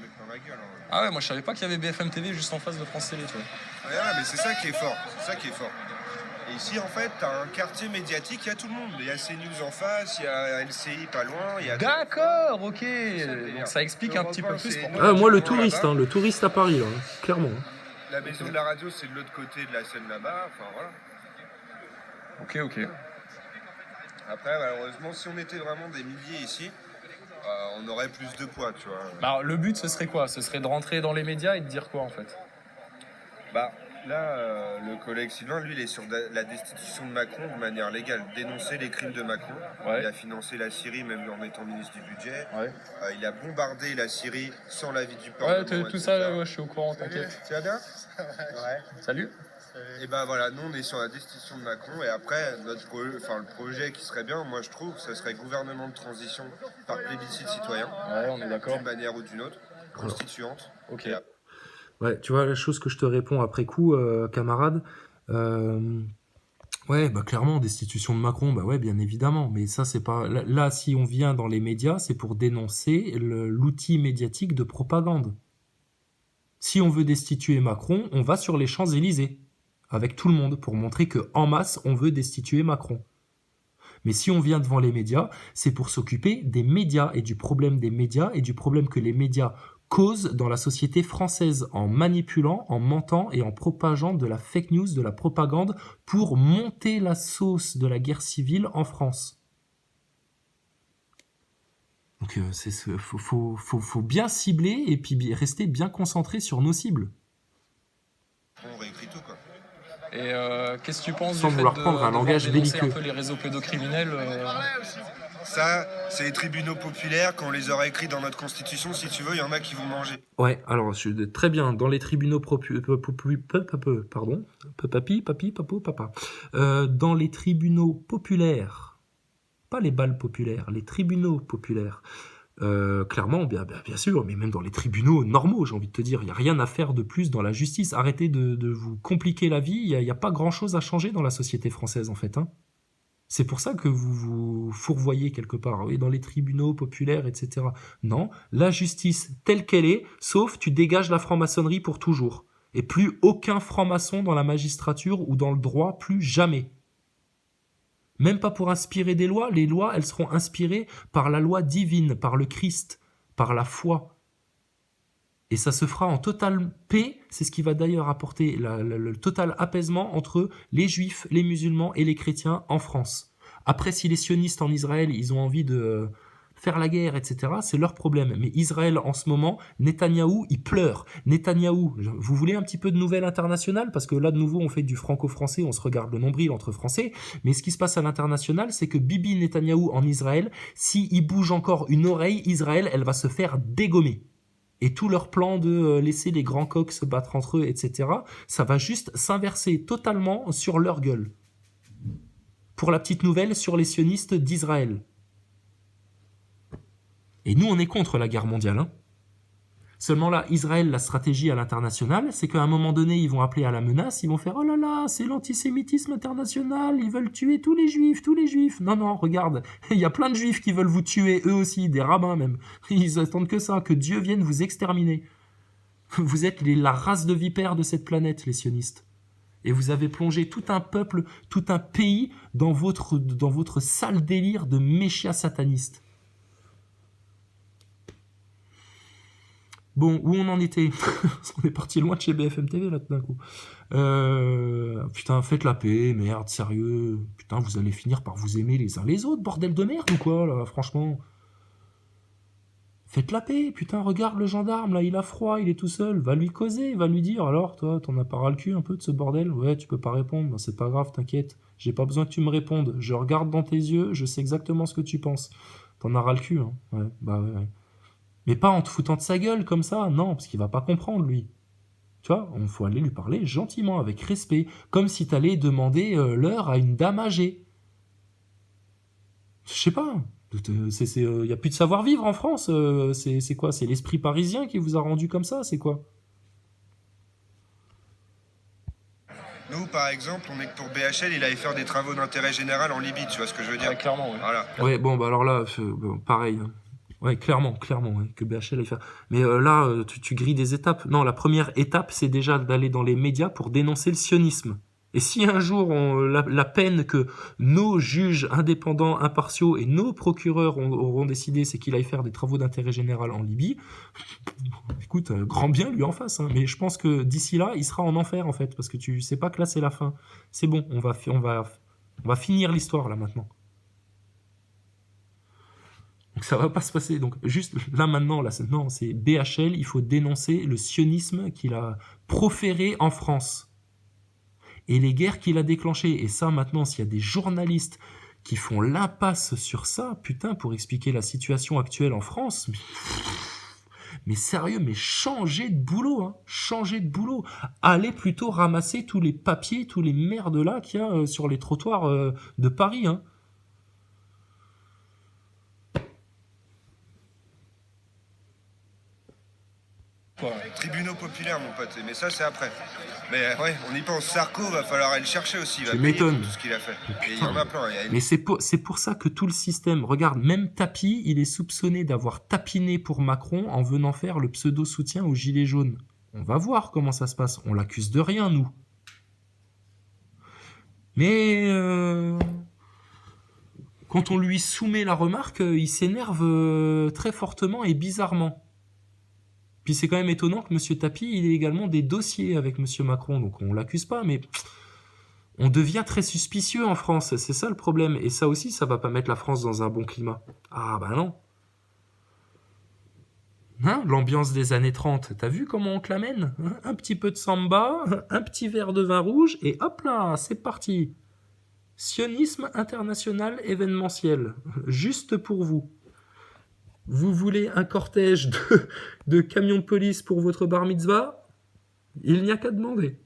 met plein la gueule. Hein. Ah ouais, moi je savais pas qu'il y avait BFM TV juste en face de France Télé, tu vois. Ouais, mais c'est ça qui est fort. C'est ça qui est fort. Et ici, en fait, t'as un quartier médiatique, il y a tout le monde. Il y a CNews en face, il y a LCI pas loin. D'accord, ok. Donc ça explique un petit peu plus pour moi. Ah, moi, le touriste, le touriste à Paris, là, clairement. La maison de la radio, c'est de l'autre côté de la Seine là-bas. Enfin, voilà. Ok. Après, malheureusement, si on était vraiment des milliers ici, on aurait plus de poids, tu vois. Bah, alors, le but, ce serait quoi? Ce serait de rentrer dans les médias et de dire quoi, en fait? Bah, là, le collègue Sylvain, lui, il est sur la destitution de Macron de manière légale. Dénoncer les crimes de Macron. Ouais. Il a financé la Syrie, même en étant ministre du budget. Ouais. Il a bombardé la Syrie sans l'avis du Parlement. Ouais, tout ça, ouais, je suis au courant, t'inquiète. Tu vas bien? Ouais. Salut. Et ben voilà, nous on est sur la destitution de Macron et après le projet qui serait bien, moi je trouve, ce serait gouvernement de transition par plébiscite citoyen. Ouais, on est d'accord. D'une manière ou d'une autre, constituante. Ok. Ouais, tu vois la chose que je te réponds après coup, camarade. Ouais, bah clairement, destitution de Macron, bah ouais, bien évidemment. Mais ça, c'est pas. Là, si on vient dans les médias, c'est pour dénoncer l'outil médiatique de propagande. Si on veut destituer Macron, on va sur les Champs-Élysées avec tout le monde pour montrer que en masse, on veut destituer Macron. Mais si on vient devant les médias, c'est pour s'occuper des médias et du problème des médias et du problème que les médias causent dans la société française en manipulant, en mentant et en propageant de la fake news, de la propagande pour monter la sauce de la guerre civile en France. Donc faut bien cibler et puis rester bien concentré sur nos cibles. On réécrit tout quoi. Et qu'est-ce que tu penses Sans du fait vouloir prendre un langage belliqueux. un peu les réseaux pédocriminels Ça, c'est les tribunaux populaires, quand on les aura écrits dans notre constitution, si tu veux, il y en a qui vont manger. Ouais, alors très bien, dans les tribunaux dans les tribunaux populaires, pas les balles populaires, les tribunaux populaires, clairement, bien sûr, mais même dans les tribunaux normaux, j'ai envie de te dire, il n'y a rien à faire de plus dans la justice. Arrêtez de vous compliquer la vie, il n'y a pas grand-chose à changer dans la société française, en fait. Hein. C'est pour ça que vous vous fourvoyez quelque part, oui, dans les tribunaux populaires, etc. Non, la justice telle qu'elle est, sauf tu dégages la franc-maçonnerie pour toujours. Et plus aucun franc-maçon dans la magistrature ou dans le droit, plus jamais. Même pas pour inspirer des lois, les lois, elles seront inspirées par la loi divine, par le Christ, par la foi. Et ça se fera en totale paix, c'est ce qui va d'ailleurs apporter le total apaisement entre les juifs, les musulmans et les chrétiens en France. Après, si les sionistes en Israël, ils ont envie de faire la guerre, etc., c'est leur problème. Mais Israël, en ce moment, Netanyahou, il pleure. Netanyahou, vous voulez un petit peu de nouvelles internationales? Parce que là, de nouveau, on fait du franco-français, on se regarde le nombril entre français. Mais ce qui se passe à l'international, c'est que Bibi Netanyahou en Israël, s'il bouge encore une oreille, Israël, elle va se faire dégommer. Et tout leur plan de laisser les grands coqs se battre entre eux, etc., ça va juste s'inverser totalement sur leur gueule. Pour la petite nouvelle, sur les sionistes d'Israël. Et nous, on est contre la guerre mondiale. Hein. Seulement là, Israël, la stratégie à l'international, c'est qu'à un moment donné, ils vont appeler à la menace, ils vont faire « Oh là là, c'est l'antisémitisme international, ils veulent tuer tous les juifs, tous les juifs !» Non, non, regarde, il y a plein de juifs qui veulent vous tuer, eux aussi, des rabbins même. Ils attendent que ça, que Dieu vienne vous exterminer. Vous êtes la race de vipères de cette planète, les sionistes. Et vous avez plongé tout un peuple, tout un pays dans votre sale délire de méchia sataniste. Bon, où on en était? On est parti loin de chez BFM TV, là, tout d'un coup. Putain, faites la paix, merde, sérieux. Putain, vous allez finir par vous aimer les uns les autres, bordel de merde, ou quoi, là, franchement. Faites la paix, putain, regarde le gendarme, là, il a froid, il est tout seul. Va lui causer, va lui dire, alors, toi, t'en as pas ras le cul un peu de ce bordel? Ouais, tu peux pas répondre, c'est pas grave, t'inquiète. J'ai pas besoin que tu me répondes. Je regarde dans tes yeux, je sais exactement ce que tu penses. T'en as ras le cul, hein. Ouais, bah ouais. Mais pas en te foutant de sa gueule comme ça, non, parce qu'il va pas comprendre, lui. Tu vois, il faut aller lui parler gentiment, avec respect, comme si t'allais demander l'heure à une dame âgée. Je sais pas, y a plus de savoir-vivre en France, c'est quoi? C'est l'esprit parisien qui vous a rendu comme ça, c'est quoi? Nous, par exemple, on est que pour BHL, il allait faire des travaux d'intérêt général en Libye, tu vois ce que je veux dire? Ouais, clairement, ouais. Voilà. Ouais, bon, bah alors là, pareil. Hein. Ouais, clairement, ouais, que BHL aille faire. Mais là, tu grilles des étapes. Non, la première étape, c'est déjà d'aller dans les médias pour dénoncer le sionisme. Et si un jour la peine que nos juges indépendants, impartiaux et nos procureurs auront décidé, c'est qu'il aille faire des travaux d'intérêt général en Libye, écoute, grand bien lui en face. Hein. Mais je pense que d'ici là, il sera en enfer en fait, parce que tu sais pas que là c'est la fin. C'est bon, on va finir l'histoire là maintenant. Donc ça va pas se passer. Donc juste là maintenant, là non, c'est BHL, il faut dénoncer le sionisme qu'il a proféré en France et les guerres qu'il a déclenchées. Et ça maintenant, s'il y a des journalistes qui font l'impasse sur ça, putain, pour expliquer la situation actuelle en France, mais sérieux, mais changez de boulot, hein, changez de boulot. Allez plutôt ramasser tous les papiers, tous les merdes là qu'il y a sur les trottoirs de Paris, hein. Tribunaux populaires, mon pote, mais ça c'est après. Mais ouais, on y pense. Sarko, va falloir aller le chercher aussi. Il va payer pour tout ce qu'il a fait. Et il y en a plein. Mais c'est pour ça que tout le système, regarde, même Tapi, il est soupçonné d'avoir tapiné pour Macron en venant faire le pseudo-soutien aux Gilets jaunes. On va voir comment ça se passe. On l'accuse de rien, nous. Mais quand on lui soumet la remarque, il s'énerve très fortement et bizarrement. Puis c'est quand même étonnant que M. Tapi, il ait également des dossiers avec M. Macron, donc on l'accuse pas, mais on devient très suspicieux en France, c'est ça le problème. Et ça aussi, ça va pas mettre la France dans un bon climat. Ah bah non. Hein, l'ambiance des années 30, t'as vu comment on te l'amène, hein, un petit peu de samba, un petit verre de vin rouge, et hop là, c'est parti. Sionisme international événementiel, juste pour vous. Vous voulez un cortège de camions de police pour votre bar mitzvah? Il n'y a qu'à demander.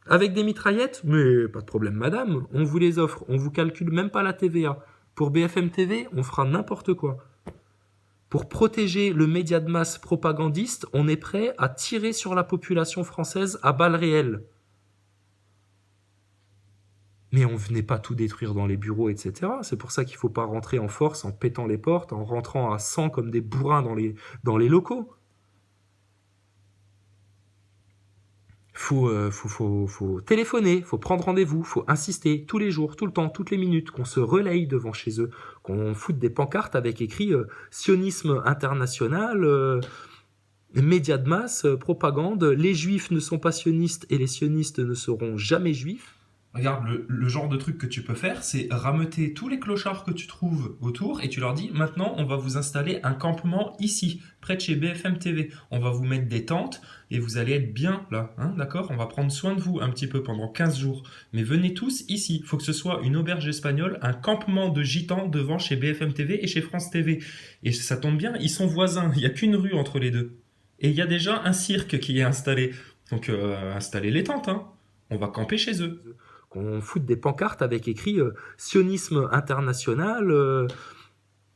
Avec des mitraillettes? Mais pas de problème, madame. On vous les offre. On vous calcule même pas la TVA. Pour BFM TV, on fera n'importe quoi. Pour protéger le média de masse propagandiste, on est prêt à tirer sur la population française à balles réelles. Mais on venait pas tout détruire dans les bureaux, etc. C'est pour ça qu'il faut pas rentrer en force, en pétant les portes, en rentrant à 100 comme des bourrins dans les locaux. Faut téléphoner, faut prendre rendez-vous, faut insister tous les jours, tout le temps, toutes les minutes, qu'on se relaye devant chez eux, qu'on foute des pancartes avec écrit sionisme international, médias de masse, propagande, les juifs ne sont pas sionistes et les sionistes ne seront jamais juifs. Regarde, le genre de truc que tu peux faire, c'est rameuter tous les clochards que tu trouves autour et tu leur dis, maintenant, on va vous installer un campement ici, près de chez BFM TV. On va vous mettre des tentes et vous allez être bien là, hein, d'accord? On va prendre soin de vous un petit peu pendant 15 jours. Mais venez tous ici. Il faut que ce soit une auberge espagnole, un campement de gitans devant chez BFM TV et chez France TV. Et ça tombe bien, ils sont voisins. Il n'y a qu'une rue entre les deux. Et il y a déjà un cirque qui est installé. Donc, installez les tentes, hein. On va camper chez eux. Qu'on foute des pancartes avec écrit sionisme international,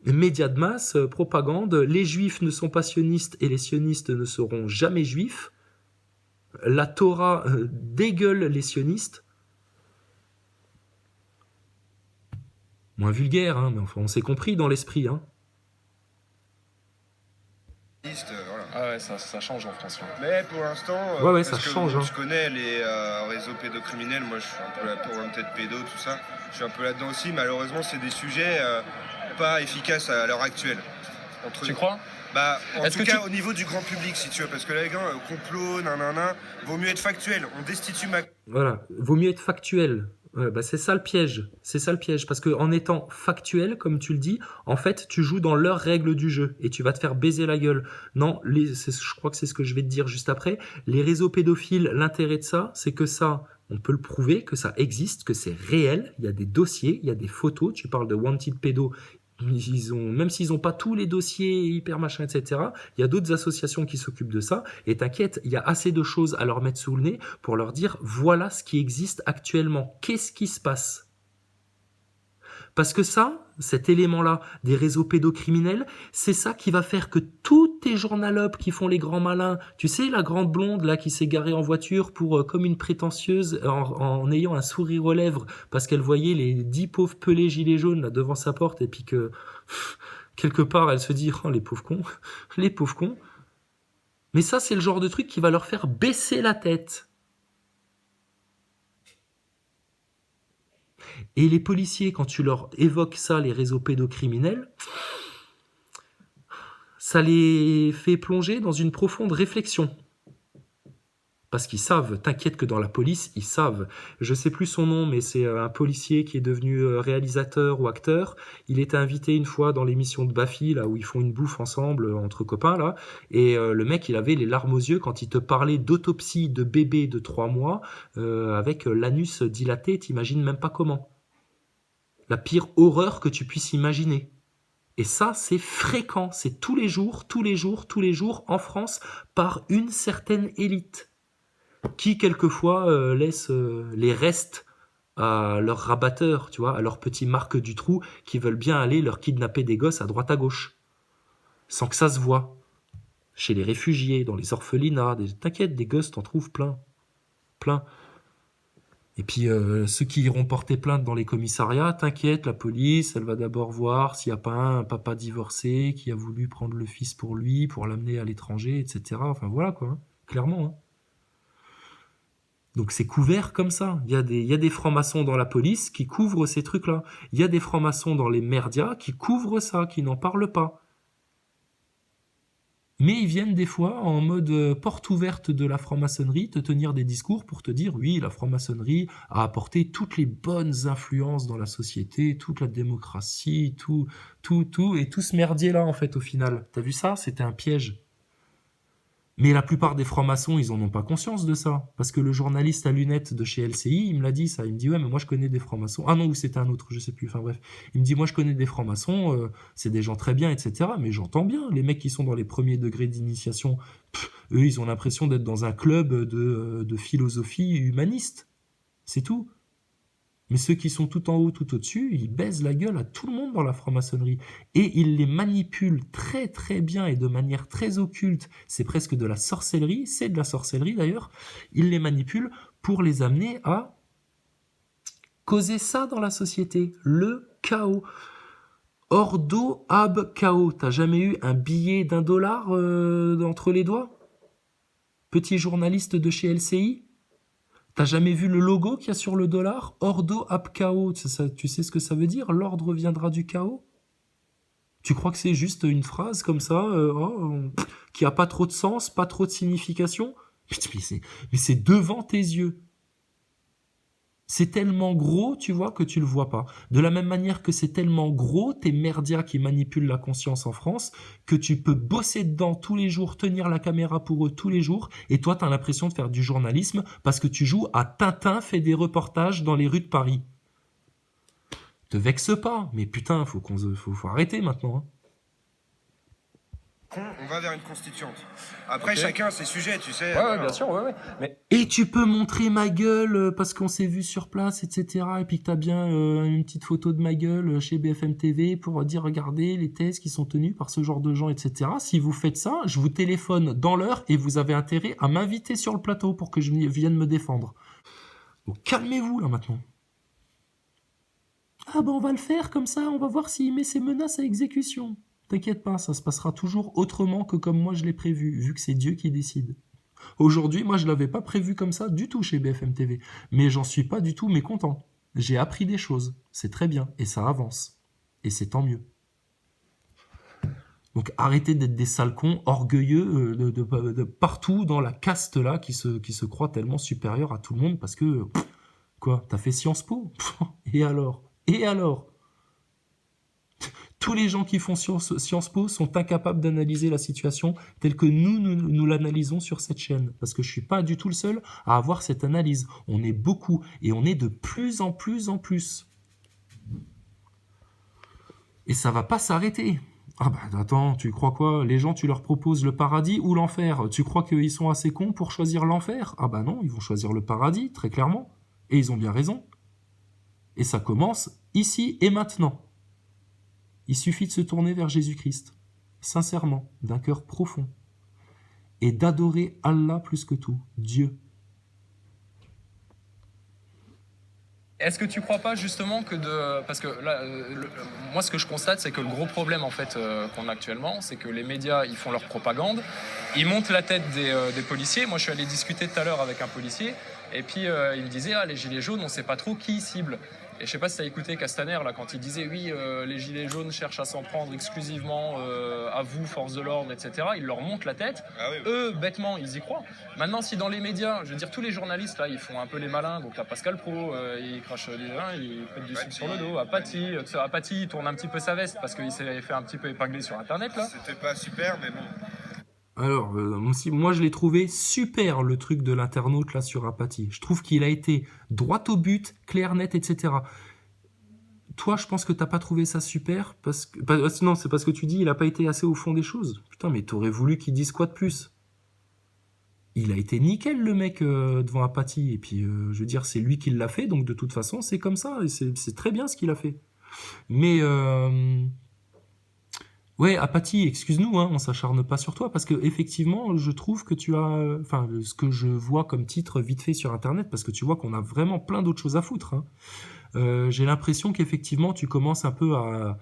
médias de masse, propagande, les juifs ne sont pas sionistes et les sionistes ne seront jamais juifs, la Torah dégueule les sionistes. Moins vulgaire, hein, mais enfin on s'est compris dans l'esprit. Hein. Voilà. Ah ouais, ça change en France. Mais pour l'instant, ouais, ça change. Je connais les réseaux pédocriminels. Moi, je suis un peu là pour peut-être pédo, tout ça. Je suis un peu là-dedans aussi. Malheureusement, c'est des sujets pas efficaces à l'heure actuelle. Tu crois? Bah, en tout cas, au niveau du grand public, si tu veux, parce que là, les gars, complot, nanana, vaut mieux être factuel. On destitue Macron. Voilà, vaut mieux être factuel. Bah c'est ça le piège, parce que en étant factuel, comme tu le dis, en fait, tu joues dans leurs règles du jeu et tu vas te faire baiser la gueule. Non, je crois que c'est ce que je vais te dire juste après. Les réseaux pédophiles, l'intérêt de ça, c'est que ça, on peut le prouver, que ça existe, que c'est réel. Il y a des dossiers, il y a des photos. Tu parles de wanted pédo. Même s'ils n'ont pas tous les dossiers hyper machin, etc., il y a d'autres associations qui s'occupent de ça, et t'inquiète, il y a assez de choses à leur mettre sous le nez pour leur dire, voilà ce qui existe actuellement, qu'est-ce qui se passe? Parce que ça, cet élément-là des réseaux pédocriminels, c'est ça qui va faire que tous tes journalopes qui font les grands malins, tu sais, la grande blonde là qui s'est garée en voiture pour comme une prétentieuse en ayant un sourire aux lèvres parce qu'elle voyait les 10 pauvres pelés gilets jaunes là devant sa porte et puis qu'elle quelque part, elle se dit, oh, les pauvres cons, les pauvres cons. Mais ça, c'est le genre de truc qui va leur faire baisser la tête. Et les policiers, quand tu leur évoques ça, les réseaux pédocriminels, ça les fait plonger dans une profonde réflexion. Parce qu'ils savent, t'inquiète que dans la police, ils savent. Je sais plus son nom, mais c'est un policier qui est devenu réalisateur ou acteur. Il était invité une fois dans l'émission de Baffy, là où ils font une bouffe ensemble entre copains, là. Et le mec, il avait les larmes aux yeux quand il te parlait d'autopsie de bébé de 3 mois avec l'anus dilaté, t'imagines même pas comment. La pire horreur que tu puisses imaginer. Et ça, c'est fréquent. C'est tous les jours, en France, par une certaine élite. Qui quelquefois laisse les restes à leurs rabatteurs, tu vois, à leurs petits marques du trou qui veulent bien aller leur kidnapper des gosses à droite à gauche, sans que ça se voie. Chez les réfugiés, dans les orphelinats, t'inquiète, des gosses t'en trouves plein. Et puis ceux qui iront porter plainte dans les commissariats, t'inquiète, la police, elle va d'abord voir s'il n'y a pas un papa divorcé qui a voulu prendre le fils pour lui, pour l'amener à l'étranger, etc. Enfin voilà quoi, hein, clairement. Hein. Donc c'est couvert comme ça. Il y a des francs-maçons dans la police qui couvrent ces trucs-là. Il y a des francs-maçons dans les merdias qui couvrent ça, qui n'en parlent pas. Mais ils viennent des fois en mode porte ouverte de la franc-maçonnerie te tenir des discours pour te dire oui, la franc-maçonnerie a apporté toutes les bonnes influences dans la société, toute la démocratie, tout, et tout ce merdier-là en fait au final. T'as vu ça? C'était un piège. Mais la plupart des francs-maçons, ils en ont pas conscience de ça. Parce que le journaliste à lunettes de chez LCI, il me l'a dit ça. Il me dit, ouais, mais moi je connais des francs-maçons. Ah non, ou c'était un autre, je sais plus. Enfin bref. Il me dit, moi je connais des francs-maçons, c'est des gens très bien, etc. Mais j'entends bien, les mecs qui sont dans les premiers degrés d'initiation, eux, ils ont l'impression d'être dans un club de philosophie humaniste. C'est tout. Mais ceux qui sont tout en haut, tout au-dessus, ils baisent la gueule à tout le monde dans la franc-maçonnerie. Et ils les manipulent très très bien et de manière très occulte. C'est presque de la sorcellerie, c'est de la sorcellerie d'ailleurs. Ils les manipulent pour les amener à causer ça dans la société, le chaos. Ordo ab chaos. T'as jamais eu un billet d'$1 entre les doigts? Petit journaliste de chez LCI? T'as jamais vu le logo qu'il y a sur le dollar? Ordo ab chaos. Tu sais ce que ça veut dire? L'ordre viendra du chaos? Tu crois que c'est juste une phrase comme ça, qui a pas trop de sens, pas trop de signification? Mais c'est devant tes yeux. C'est tellement gros, tu vois, que tu le vois pas. De la même manière que c'est tellement gros, tes merdias qui manipulent la conscience en France, que tu peux bosser dedans tous les jours, tenir la caméra pour eux tous les jours, et toi, t'as l'impression de faire du journalisme parce que tu joues à Tintin fait des reportages dans les rues de Paris. Te vexe pas, mais putain, faut arrêter maintenant. Hein. On va vers une constituante. Après, chacun a ses sujets, tu sais. Ouais, bien sûr, ouais. Mais... Et tu peux montrer ma gueule parce qu'on s'est vu sur place, etc. Et puis que t'as bien une petite photo de ma gueule chez BFM TV pour dire, regardez les thèses qui sont tenues par ce genre de gens, etc. Si vous faites ça, je vous téléphone dans l'heure et vous avez intérêt à m'inviter sur le plateau pour que je vienne me défendre. Donc calmez-vous là maintenant. Ah ben on va le faire comme ça, on va voir s'il met ses menaces à exécution. T'inquiète pas, ça se passera toujours autrement que comme moi je l'ai prévu, vu que c'est Dieu qui décide. Aujourd'hui, moi je l'avais pas prévu comme ça du tout chez BFM TV, mais j'en suis pas du tout mécontent. J'ai appris des choses, c'est très bien, et ça avance. Et c'est tant mieux. Donc arrêtez d'être des sales cons orgueilleux de partout dans la caste là qui se croit tellement supérieur à tout le monde parce que, quoi, t'as fait Sciences Po? Et alors? Tous les gens qui font Sciences Po sont incapables d'analyser la situation telle que nous l'analysons sur cette chaîne. Parce que je suis pas du tout le seul à avoir cette analyse. On est beaucoup et on est de plus en plus. Et ça va pas s'arrêter. Ah bah attends, tu crois quoi? Les gens, tu leur proposes le paradis ou l'enfer? Tu crois qu'ils sont assez cons pour choisir l'enfer? Ah bah non, ils vont choisir le paradis, très clairement. Et ils ont bien raison. Et ça commence ici et maintenant. Il suffit de se tourner vers Jésus-Christ, sincèrement, d'un cœur profond, et d'adorer Allah plus que tout, Dieu. Est-ce que tu crois pas justement que parce que là, moi ce que je constate, c'est que le gros problème en fait qu'on a actuellement, c'est que les médias ils font leur propagande, ils montent la tête des policiers. Moi je suis allé discuter tout à l'heure avec un policier et puis il me disait les gilets jaunes, on sait pas trop qui ils ciblent. Et je sais pas si tu as écouté Castaner là quand il disait oui les gilets jaunes cherchent à s'en prendre exclusivement à vous, force de l'ordre, etc. Il leur monte la tête. Ah oui. Eux bêtement ils y croient. Maintenant si dans les médias, je veux dire tous les journalistes là ils font un peu les malins, donc là Pascal Pro il crache des vins, il pète du sucre sur le dos. Apathy il tourne un petit peu sa veste parce qu'il s'est fait un petit peu épingler sur internet là. C'était pas super mais bon. Alors, moi je l'ai trouvé super le truc de l'internaute là sur Apathy. Je trouve qu'il a été droit au but, clair, net, etc. Toi, je pense que t'as pas trouvé ça super parce que non, c'est parce que tu dis il a pas été assez au fond des choses. Putain, mais t'aurais voulu qu'il dise quoi de plus? Il a été nickel le mec devant Apathy et puis je veux dire c'est lui qui l'a fait donc de toute façon c'est comme ça et c'est très bien ce qu'il a fait. Mais ouais, Apathy, excuse-nous, hein, on s'acharne pas sur toi parce que effectivement, je trouve que tu as, enfin, ce que je vois comme titre vite fait sur Internet, parce que tu vois qu'on a vraiment plein d'autres choses à foutre. Hein. J'ai l'impression qu'effectivement, tu commences un peu à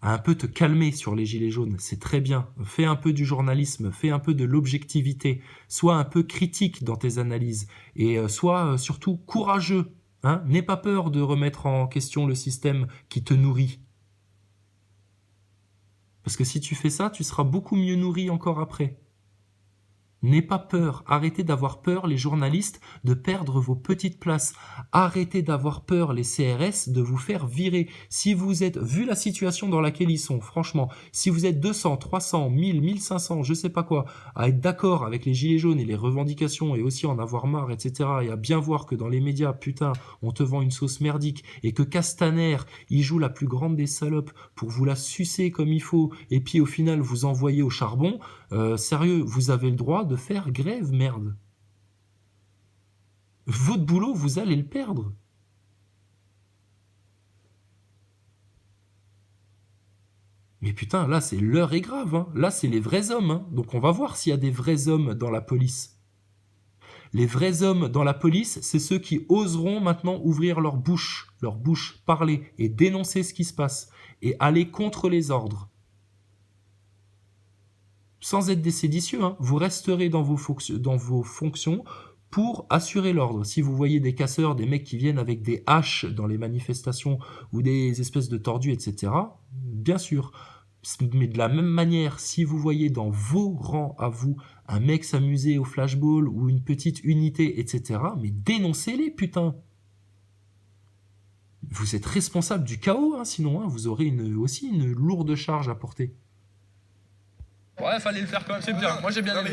un peu te calmer sur les gilets jaunes. C'est très bien. Fais un peu du journalisme, fais un peu de l'objectivité, sois un peu critique dans tes analyses et sois surtout courageux. Hein. N'aie pas peur de remettre en question le système qui te nourrit. Parce que si tu fais ça, tu seras beaucoup mieux nourri encore après. N'aie pas peur, arrêtez d'avoir peur les journalistes de perdre vos petites places. Arrêtez d'avoir peur les CRS de vous faire virer. Si vous êtes, vu la situation dans laquelle ils sont, franchement, si vous êtes 200, 300, 1000, 1500, je sais pas quoi, à être d'accord avec les gilets jaunes et les revendications et aussi en avoir marre, etc. et à bien voir que dans les médias, putain, on te vend une sauce merdique et que Castaner, il joue la plus grande des salopes pour vous la sucer comme il faut et puis au final vous envoyer au charbon, sérieux, vous avez le droit de faire grève, merde. Votre boulot, vous allez le perdre. Mais putain, là, c'est l'heure est grave. Hein. Là, c'est les vrais hommes. Hein. Donc, on va voir s'il y a des vrais hommes dans la police. Les vrais hommes dans la police, c'est ceux qui oseront maintenant ouvrir leur bouche, parler et dénoncer ce qui se passe et aller contre les ordres. Sans être des séditieux, hein, vous resterez dans vos fonctions pour assurer l'ordre. Si vous voyez des casseurs, des mecs qui viennent avec des haches dans les manifestations ou des espèces de tordus, etc., bien sûr. Mais de la même manière, si vous voyez dans vos rangs à vous un mec s'amuser au flashball ou une petite unité, etc., mais dénoncez-les, putain. Vous êtes responsable du chaos, hein, sinon hein, vous aurez aussi une lourde charge à porter. Ouais, fallait le faire quand même, c'est bien. Moi j'ai bien aimé.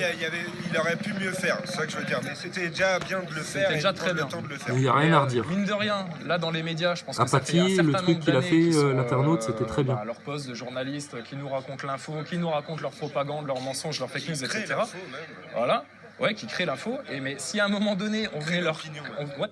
Il aurait pu mieux faire, c'est ça que je veux dire. Mais c'était déjà bien de le faire. C'était déjà très bien. Il n'y a rien à redire. Mine de rien, là dans les médias, je pense que Apathy, ça fait un certain le truc qu'il a fait, l'internaute, c'était très bien. Leur poste de journalistes qui nous racontent l'info, qui nous racontent leur propagande, leurs mensonges, leurs fake news, etc. Voilà, ouais, qui créent l'info. Mais si à un moment donné, on fait leur... Ouais.